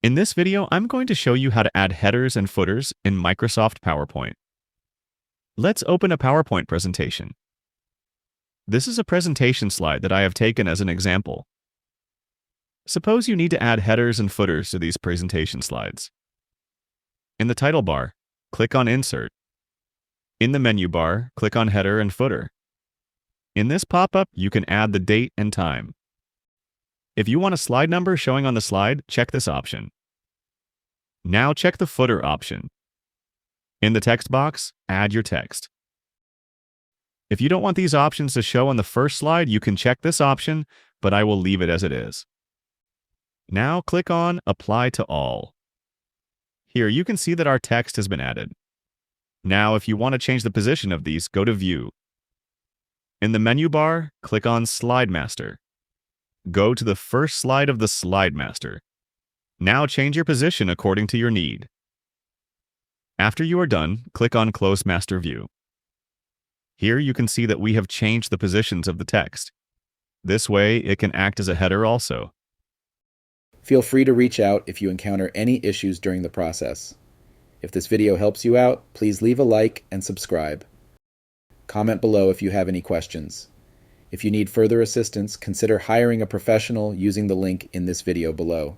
In this video, I'm going to show you how to add headers and footers in Microsoft PowerPoint. Let's open a PowerPoint presentation. This is a presentation slide that I have taken as an example. Suppose you need to add headers and footers to these presentation slides. In the title bar, click on Insert. In the menu bar, click on Header and Footer. In this pop-up, you can add the date and time. If you want a slide number showing on the slide, check this option. Now check the footer option. In the text box, add your text. If you don't want these options to show on the first slide, you can check this option, but I will leave it as it is. Now click on Apply to All. Here you can see that our text has been added. Now if you want to change the position of these, go to View. In the menu bar, click on Slide Master. Go to the first slide of the Slide Master. Now change your position according to your need. After you are done, click on Close Master View. Here you can see that we have changed the positions of the text. This way, it can act as a header also. Feel free to reach out if you encounter any issues during the process. If this video helps you out, please leave a like and subscribe. Comment below if you have any questions. If you need further assistance, consider hiring a professional using the link in this video below.